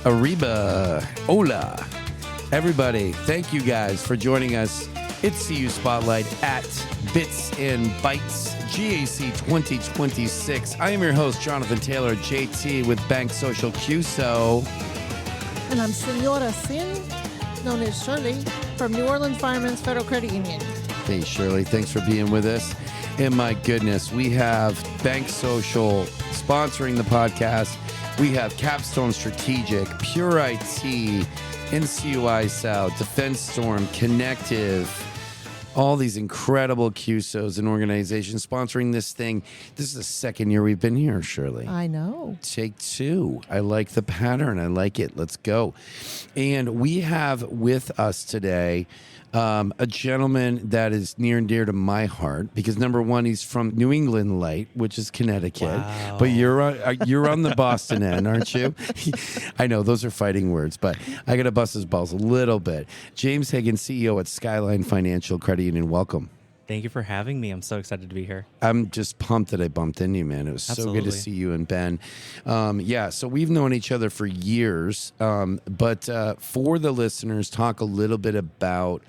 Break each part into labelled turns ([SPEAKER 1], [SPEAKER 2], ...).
[SPEAKER 1] Arriba. Hola. Everybody, thank you guys for joining us. It's CU Spotlight at Bits and Bytes GAC 2026. I am your host, Jonathan Taylor, JT, with Bank Social QSO.
[SPEAKER 2] And I'm Senora Sin, known as Shirley, from New Orleans Firemen's Federal Credit Union.
[SPEAKER 1] Hey, Shirley, thanks for being with us. And my goodness, we have Bank Social sponsoring the podcast. We have Capstone Strategic, Pure IT, NCUI South, Defense Storm, Connective, all these incredible QSOs and organizations sponsoring this thing. This is the second year we've been here, Shirley.
[SPEAKER 2] I know.
[SPEAKER 1] Take two. I like the pattern. I like it. Let's go. And we have with us today a gentleman that is near and dear to my heart because, number one, he's from New England Light, which is Connecticut.
[SPEAKER 3] Wow.
[SPEAKER 1] But you're on the Boston end, aren't you? I know those are fighting words, but I got to bust his balls a little bit. James Higgins, CEO at Skyline Financial Credit Union. Welcome.
[SPEAKER 3] Thank you for having me. I'm so excited to be here.
[SPEAKER 1] I'm just pumped that I bumped into you, man. It was so good to see you and Ben. So we've known each other for years. But for the listeners, talk a little bit about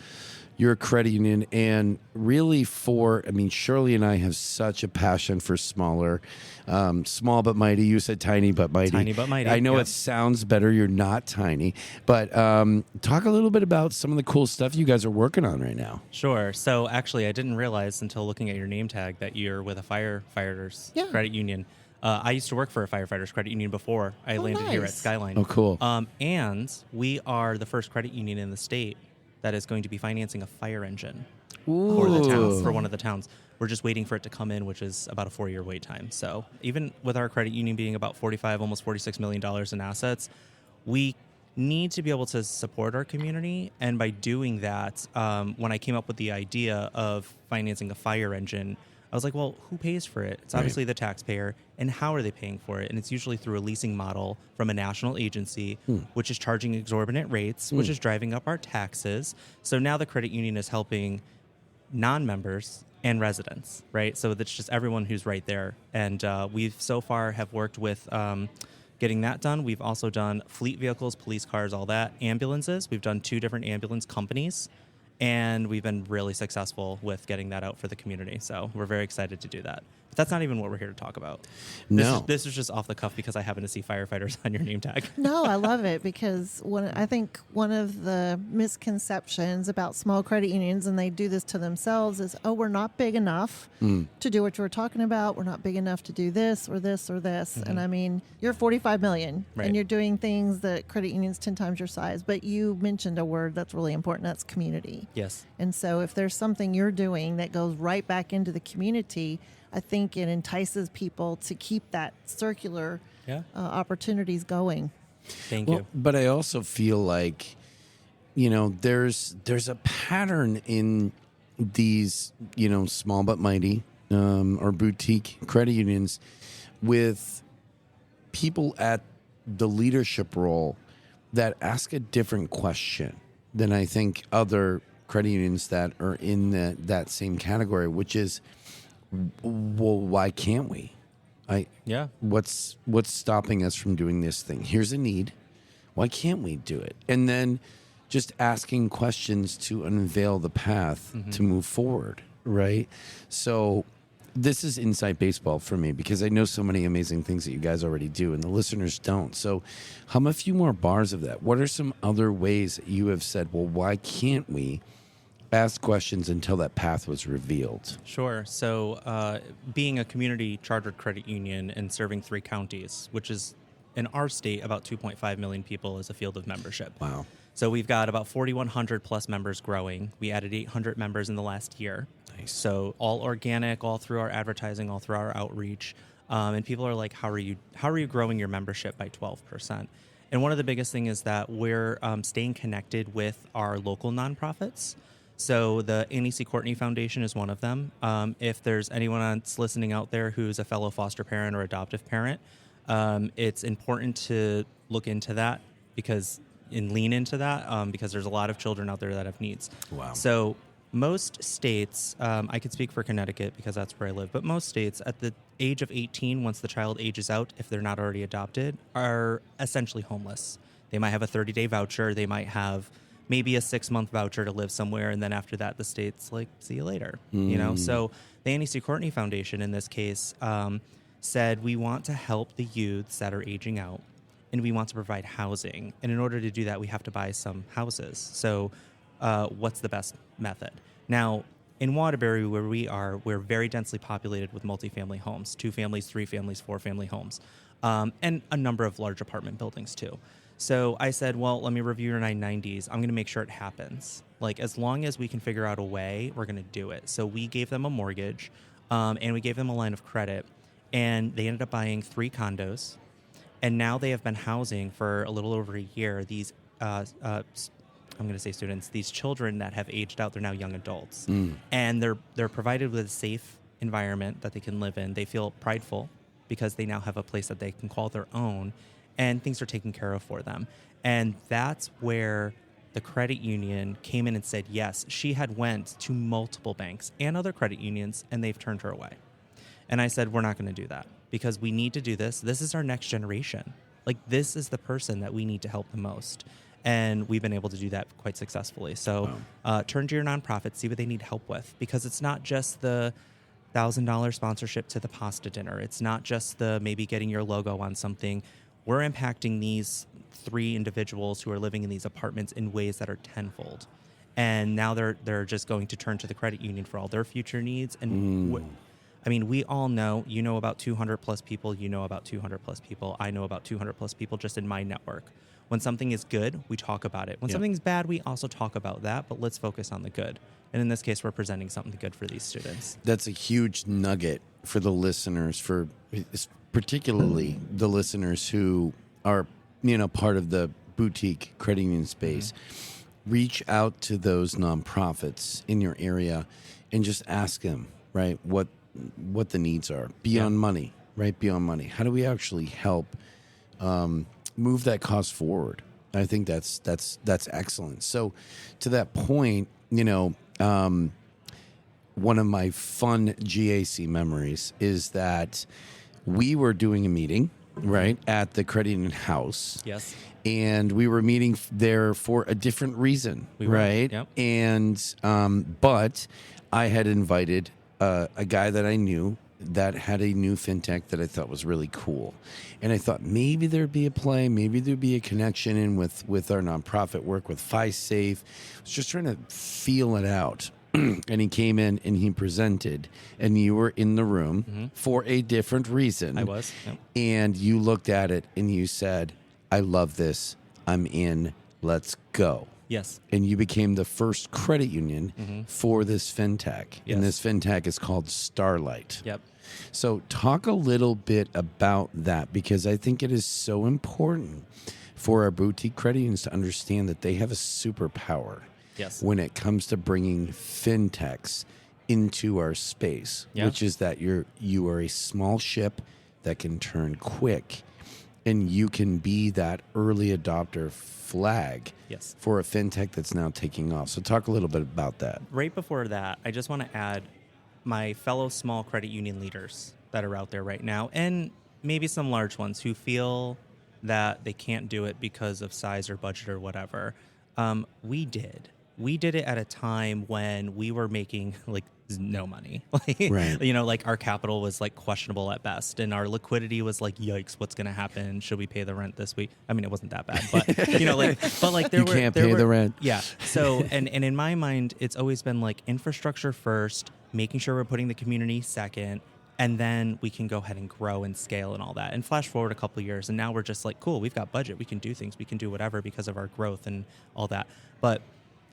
[SPEAKER 1] your credit union and really Shirley and I have such a passion for small but mighty. You said tiny but mighty.
[SPEAKER 3] Tiny but mighty.
[SPEAKER 1] I know
[SPEAKER 3] Yep.
[SPEAKER 1] It sounds better. You're not tiny. But talk a little bit about some of the cool stuff you guys are working on right now.
[SPEAKER 3] Sure. So actually, I didn't realize until looking at your name tag that you're with a firefighters credit union. I used to work for a firefighters credit union before I landed here at
[SPEAKER 2] nice.
[SPEAKER 3] Skyline.
[SPEAKER 1] Oh, cool.
[SPEAKER 3] And we are the first credit union in the state that is going to be financing a fire engine for the town, for one of the towns. We're just waiting for it to come in, which is about a 4-year wait time. So even with our credit union being about almost $46 million in assets, we need to be able to support our community. And by doing that, when I came up with the idea of financing a fire engine, I was like, well, who pays for it? It's obviously the taxpayer. And how are they paying for it? And it's usually through a leasing model from a national agency, which is charging exorbitant rates, which is driving up our taxes. So now the credit union is helping non-members and residents, right? So that's just everyone who's right there. And we've so far have worked with getting that done. We've also done fleet vehicles, police cars, all that, ambulances. We've done 2 different ambulance companies. And we've been really successful with getting that out for the community. So we're very excited to do that. But that's not even what we're here to talk about.
[SPEAKER 1] No.
[SPEAKER 3] This is just off the cuff because I happen to see firefighters on your name tag.
[SPEAKER 2] No, I love it because I think one of the misconceptions about small credit unions, and they do this to themselves, is, we're not big enough to do what you were talking about. We're not big enough to do this or this or this. And I mean, you're 45 million
[SPEAKER 3] Right.
[SPEAKER 2] and you're doing things that credit unions 10 times your size. But you mentioned a word that's really important. That's community.
[SPEAKER 3] Yes.
[SPEAKER 2] And so if there's something you're doing that goes right back into the community, I think it entices people to keep that circular opportunities going.
[SPEAKER 3] Thank you.
[SPEAKER 1] But I also feel like, there's a pattern in these, small but mighty or boutique credit unions with people at the leadership role that ask a different question than I think other credit unions that are in that same category, which is, well, why can't we? What's stopping us from doing this thing? Here's a need. Why can't we do it? And then just asking questions to unveil the path to move forward, right? So this is inside baseball for me because I know so many amazing things that you guys already do and the listeners don't. So hum a few more bars of that. What are some other ways that you have said, well, why can't we ask questions until that path was revealed?
[SPEAKER 3] Sure. So being a community chartered credit union and serving 3 counties, which is in our state about 2.5 million people as a field of membership.
[SPEAKER 1] Wow.
[SPEAKER 3] So we've got about 4,100 plus members growing. We added 800 members in the last year.
[SPEAKER 1] Nice.
[SPEAKER 3] So all organic, all through our advertising, all through our outreach. And people are like, how are you growing your membership by 12%? And one of the biggest thing is that we're staying connected with our local nonprofits. So the Annie C. Courtney Foundation is one of them. If there's anyone that's listening out there who's a fellow foster parent or adoptive parent, it's important to look into that and lean into that because there's a lot of children out there that have needs.
[SPEAKER 1] Wow.
[SPEAKER 3] So most states, I could speak for Connecticut because that's where I live, but most states at the age of 18, once the child ages out, if they're not already adopted, are essentially homeless. They might have a 30-day voucher. They might have maybe a 6-month voucher to live somewhere. And then after that, the state's like, see you later. So the Annie C. Courtney Foundation in this case said, we want to help the youths that are aging out, and we want to provide housing. And in order to do that, we have to buy some houses. So what's the best method? Now, in Waterbury, where we are, we're very densely populated with multifamily homes, 2 families, 3 families, 4 family homes, and a number of large apartment buildings too. So I said, well, let me review your 990s. I'm going to make sure it happens. Like, as long as we can figure out a way, we're going to do it. So we gave them a mortgage, and we gave them a line of credit, and they ended up buying 3 condos. And now they have been housing for a little over a year these I'm going to say students, these children that have aged out. They're now young adults, and they're provided with a safe environment that they can live in. They feel prideful because they now have a place that they can call their own, and things are taken care of for them. And that's where the credit union came in and said, yes, she had went to multiple banks and other credit unions, and they've turned her away. And I said, we're not going to do that because we need to do this. This is our next generation. Like, this is the person that we need to help the most. And we've been able to do that quite successfully. So turn to your nonprofit, see what they need help with, because it's not just the $1,000 sponsorship to the pasta dinner. It's not just the maybe getting your logo on something. We're impacting these 3 individuals who are living in these apartments in ways that are tenfold. And now they're just going to turn to the credit union for all their future needs. And we all know, you know about 200 plus people, you know about 200 plus people. I know about 200 plus people just in my network. When something is good, we talk about it. When something's bad, we also talk about that, but let's focus on the good. And in this case, we're presenting something good for these students.
[SPEAKER 1] That's a huge nugget for the listeners, for particularly the listeners who are, part of the boutique credit union space. Reach out to those nonprofits in your area and just ask them, right, what the needs are beyond money, right? Beyond money. How do we actually help move that cause forward? I think that's excellent. So to that point, one of my fun GAC memories is that we were doing a meeting, right, at the credit union house.
[SPEAKER 3] Yes.
[SPEAKER 1] And we were meeting there for a different reason, right?
[SPEAKER 3] Yep.
[SPEAKER 1] And but I had invited a guy that I knew that had a new FinTech that I thought was really cool. And I thought maybe there'd be a play, maybe there'd be a connection in with our nonprofit work with FiSafe. I was just trying to feel it out. And he came in and he presented, and you were in the room for a different reason.
[SPEAKER 3] I was. Yep.
[SPEAKER 1] And you looked at it and you said, I love this. I'm in. Let's go.
[SPEAKER 3] Yes.
[SPEAKER 1] And you became the first credit union for this FinTech.
[SPEAKER 3] Yes.
[SPEAKER 1] And this FinTech is called Starlight.
[SPEAKER 3] Yep.
[SPEAKER 1] So talk a little bit about that, because I think it is so important for our boutique credit unions to understand that they have a superpower when it comes to bringing FinTechs into our space, which is that you are a small ship that can turn quick, and you can be that early adopter flag for a FinTech that's now taking off. So talk a little bit about that.
[SPEAKER 3] Right before that, I just want to add my fellow small credit union leaders that are out there right now, and maybe some large ones who feel that they can't do it because of size or budget or whatever. We did it at a time when we were making like no money. Like our capital was like questionable at best, and our liquidity was like, yikes, what's going to happen? Should we pay the rent this week? I mean, it wasn't that bad, but
[SPEAKER 1] you can't pay the rent.
[SPEAKER 3] Yeah. So, and in my mind, it's always been like infrastructure first, making sure we're putting the community second, and then we can go ahead and grow and scale and all that. And flash forward a couple of years, and now we're just like, cool, we've got budget, we can do things, we can do whatever because of our growth and all that. But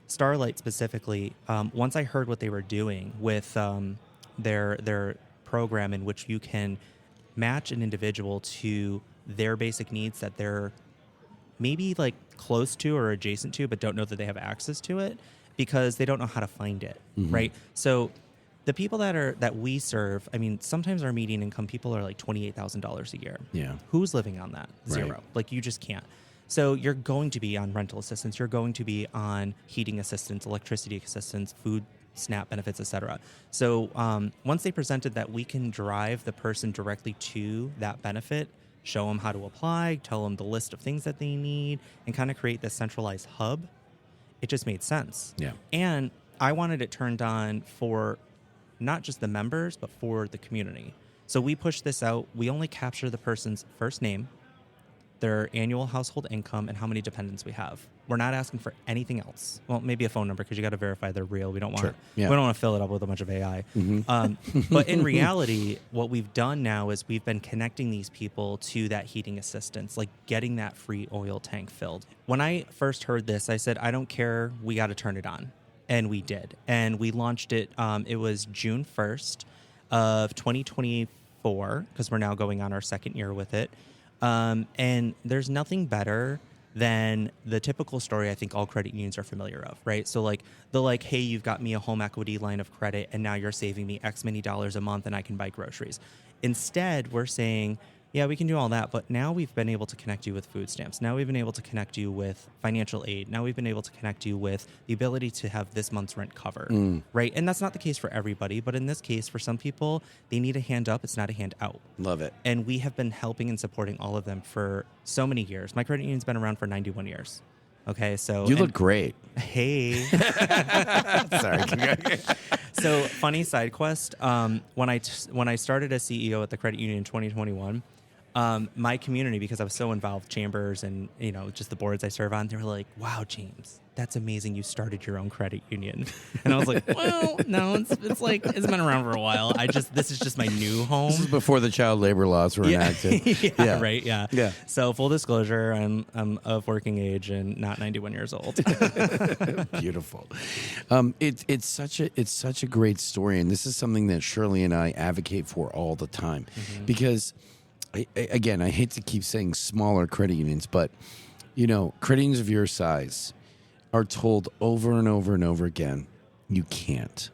[SPEAKER 3] Starlight specifically, once I heard what they were doing with their program in which you can match an individual to their basic needs that they're maybe like close to or adjacent to, but don't know that they have access to it because they don't know how to find it, right? So the people that we serve, I mean, sometimes our median income people are like $28,000 a year. Yeah. Who's living on that? Zero. Right. Like, you just can't. So you're going to be on rental assistance. You're going to be on heating assistance, electricity assistance, food, SNAP benefits, etc. So once they presented that we can drive the person directly to that benefit show them how to apply, tell them the list of things that they need, and kind of create this centralized hub. It just made sense.
[SPEAKER 1] Yeah.
[SPEAKER 3] And I wanted it turned on for not just the members, but for the community. So we push this out. We only capture the person's first name, their annual household income, and how many dependents we have. We're not asking for anything else. Well, maybe a phone number, because you got to verify they're real. We don't want we don't want to fill it up with a bunch of AI. But in reality, what we've done now is we've been connecting these people to that heating assistance, like getting that free oil tank filled. When I first heard this, I said, I don't care. We got to turn it on. And we did. And we launched it. It was June 1st of 2024, because we're now going on our second year with it. And there's nothing better than the typical story I think all credit unions are familiar of, right? So like hey, you've got me a home equity line of credit and now you're saving me X many dollars a month and I can buy groceries. Instead, we're saying, yeah, we can do all that, but now we've been able to connect you with food stamps. Now we've been able to connect you with financial aid. Now we've been able to connect you with the ability to have this month's rent covered, right? And that's not the case for everybody, but in this case, for some people, they need a hand up. It's not a hand out.
[SPEAKER 1] Love it.
[SPEAKER 3] And we have been helping and supporting all of them for so many years. My credit union's been around for 91 years. Okay, so
[SPEAKER 1] you look great.
[SPEAKER 3] Hey.
[SPEAKER 1] Sorry.
[SPEAKER 3] So funny side quest. When I started as CEO at the credit union in 2021, my community, because I was so involved, chambers and just the boards I serve on, they were like, "Wow, James, that's amazing! You started your own credit union." And I was like, "Well, no, it's like it's been around for a while. This is just my new home."
[SPEAKER 1] This is before the child labor laws were enacted.
[SPEAKER 3] Yeah, right. Yeah. So full disclosure, I'm of working age and not 91 years old.
[SPEAKER 1] Beautiful. It's such a great story, and this is something that Shirley and I advocate for all the time, because. Again, I hate to keep saying smaller credit unions, but, credit unions of your size are told over and over and over again, you can't.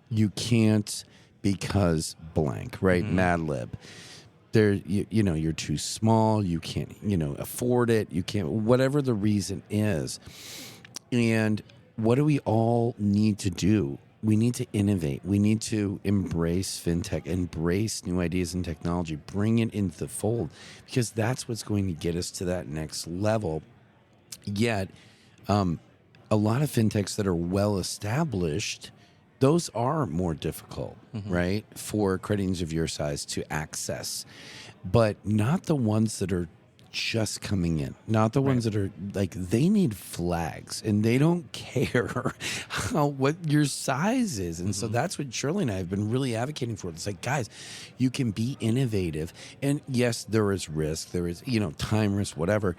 [SPEAKER 1] You can't because blank, right? Mad lib. You're too small. You can't, afford it. You can't, whatever the reason is. And what do we all need to do? We need to innovate. We need to embrace FinTech, embrace new ideas and technology, bring it into the fold, because that's what's going to get us to that next level. Yet, a lot of FinTechs that are well established, those are more difficult, right, for credit unions of your size to access, but not the ones that are just coming in, not the ones that are like, they need flags and they don't care what your size is. And so that's what Shirley and I have been really advocating for. It's like, guys, you can be innovative. And yes, there is risk. There is, time risk, whatever,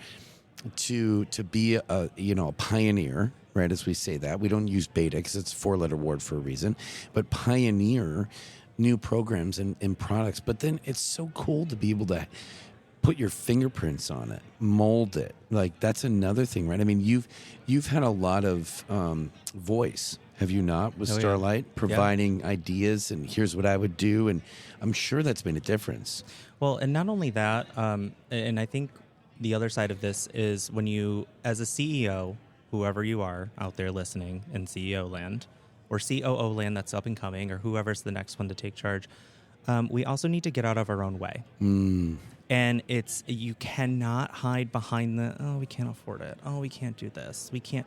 [SPEAKER 1] to be a pioneer, right? As we say that, we don't use beta because it's a 4-letter word for a reason, but pioneer new programs and products. But then it's so cool to be able to put your fingerprints on it, mold it. Like, that's another thing, right? I mean, you've had a lot of voice, have you not, with Starlight, providing ideas and here's what I would do, and I'm sure that's made a difference.
[SPEAKER 3] Well, and not only that, and I think the other side of this is when you, as a CEO, whoever you are out there listening in CEO land or COO land that's up and coming, or whoever's the next one to take charge, we also need to get out of our own way. And you cannot hide behind we can't afford it. Oh, we can't do this. We can't.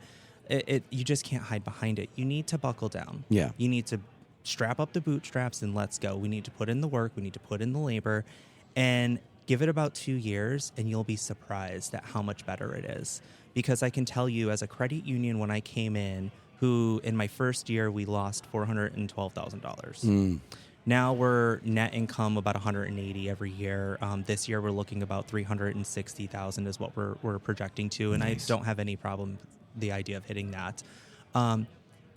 [SPEAKER 3] You just can't hide behind it. You need to buckle down. Yeah. You need to strap up the bootstraps and let's go. We need to put in the work. We need to put in the labor, and give it about 2 years, and you'll be surprised at how much better it is. Because I can tell you, as a credit union, when I came in, who in my first year we lost $412,000. Now we're net income about 180 every year. This year we're looking about 360,000 is what we're projecting to, and nice. I don't have any problem with the idea of hitting that.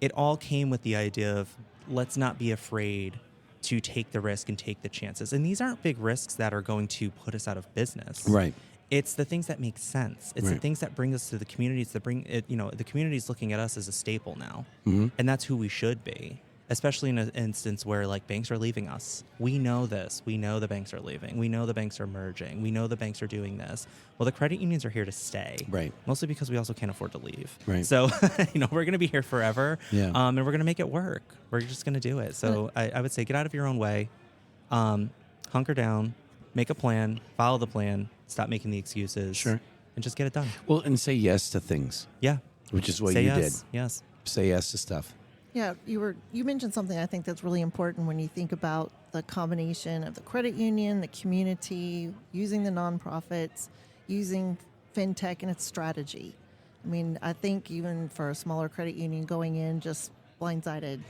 [SPEAKER 3] It all came with the idea of let's not be afraid to take the risk and take the chances. And these aren't big risks that are going to put us out of business. Right. It's the things that make sense. It's the things that bring us to the communities, that bring it. The community's looking at us as a staple now, and that's who we should be. Especially in an instance where banks are leaving us. We know this. We know the banks are leaving. We know the banks are merging. We know the banks are doing this. Well, the credit unions are here to stay. Right. Mostly because we also can't afford to leave. Right. So, we're going to be here forever. Yeah. And we're going to make it work. We're just going to do it. So I would say get out of your own way, hunker down, make a plan, follow the plan, stop making the excuses.
[SPEAKER 1] Sure.
[SPEAKER 3] And just get it done.
[SPEAKER 1] Well, and say yes to things,
[SPEAKER 3] Yeah.
[SPEAKER 1] which is what
[SPEAKER 3] Say
[SPEAKER 1] you
[SPEAKER 3] yes.
[SPEAKER 1] did.
[SPEAKER 3] Yes.
[SPEAKER 1] Say yes to stuff.
[SPEAKER 2] Yeah, you mentioned something I think that's really important when you think about the combination of the credit union, the community, using the nonprofits, using FinTech and its strategy. I mean, I think even for a smaller credit union going in just blindsided,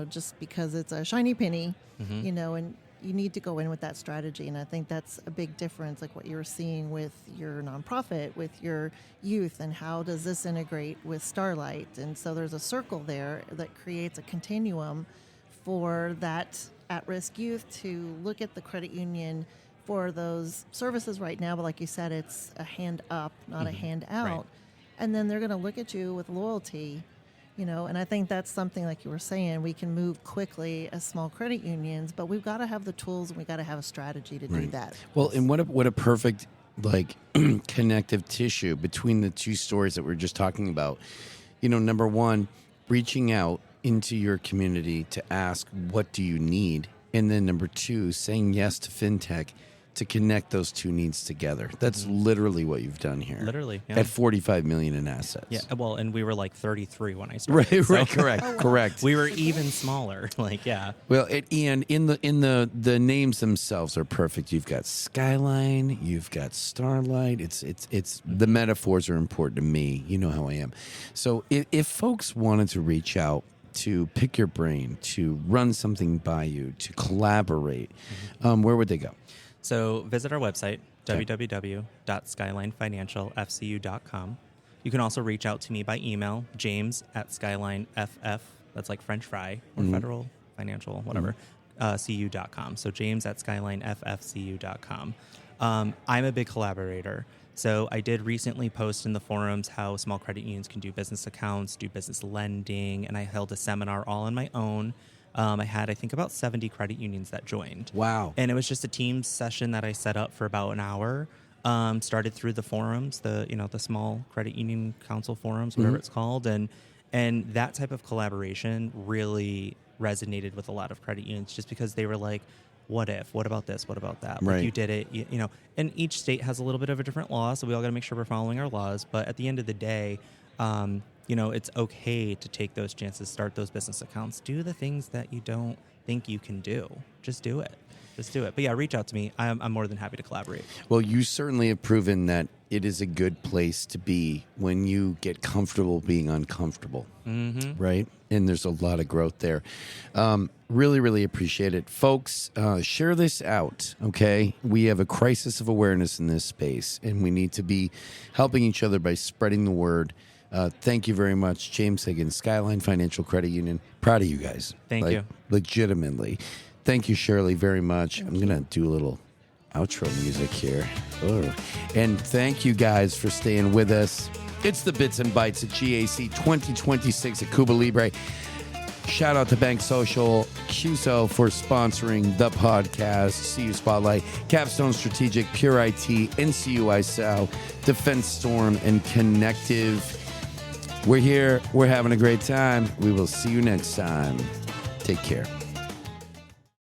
[SPEAKER 2] just because it's a shiny penny, and you need to go in with that strategy. And I think that's a big difference, like what you were seeing with your nonprofit, with your youth, and how does this integrate with Starlight? And so there's a circle there that creates a continuum for that at-risk youth to look at the credit union for those services right now. But like you said, it's a hand up, not a hand out.
[SPEAKER 3] Right.
[SPEAKER 2] And then they're going to look at you with loyalty. And I think that's something, like you were saying, we can move quickly as small credit unions, but we've got to have the tools and we've got to have a strategy to do that.
[SPEAKER 1] Well, and what a perfect connective tissue between the two stories that we we're just talking about. Number one, reaching out into your community to ask, what do you need? And then number two, saying yes to FinTech to connect those two needs together. That's literally what you've done here.
[SPEAKER 3] Literally, yeah.
[SPEAKER 1] At $45 million in assets.
[SPEAKER 3] Yeah, well, and we were like 33 when I started.
[SPEAKER 1] Right,
[SPEAKER 3] so
[SPEAKER 1] right, correct.
[SPEAKER 3] We were even smaller. Yeah.
[SPEAKER 1] Well, and in the names themselves are perfect. You've got Skyline, you've got Starlight. It's the metaphors are important to me. You know how I am. So if folks wanted to reach out to pick your brain, to run something by you, to collaborate, where would they go?
[SPEAKER 3] So visit our website, www.skylinefinancialfcu.com. You can also reach out to me by email, james@skylineff, that's like French fry, or federal, financial, whatever, cu.com. So james@skylineffcu.com. I'm a big collaborator. So I did recently post in the forums how small credit unions can do business accounts, do business lending, and I held a seminar all on my own. I had, I think, about 70 credit unions that joined.
[SPEAKER 1] Wow.
[SPEAKER 3] And it was just a team session that I set up for about an hour. Started through the forums, the small credit union council forums, whatever it's called. And that type of collaboration really resonated with a lot of credit unions just because they were like, what if? What about this? What about that?
[SPEAKER 1] Right.
[SPEAKER 3] Like, you did it, and each state has a little bit of a different law, so we all got to make sure we're following our laws. But at the end of the day, it's okay to take those chances, start those business accounts, do the things that you don't think you can do. Just do it. But yeah, reach out to me. I'm more than happy to collaborate.
[SPEAKER 1] Well, you certainly have proven that it is a good place to be when you get comfortable being uncomfortable, right? And there's a lot of growth there. Really, really appreciate it. Folks, share this out, okay? We have a crisis of awareness in this space, and we need to be helping each other by spreading the word. Thank you very much, James Higgins, Skyline Financial Credit Union. Proud of you guys.
[SPEAKER 3] Thank you.
[SPEAKER 1] Legitimately. Thank you, Shirley, very much. I'm going to do a little outro music here. Oh. And thank you guys for staying with us. It's the Bits and Bytes at GAC 2026 at Cuba Libre. Shout out to Bank Social, QSO for sponsoring the podcast, CU Spotlight, Capstone Strategic, Pure IT, NCU ISAL, Defense Storm, and Connective. We're here. We're having a great time. We will see you next time. Take care.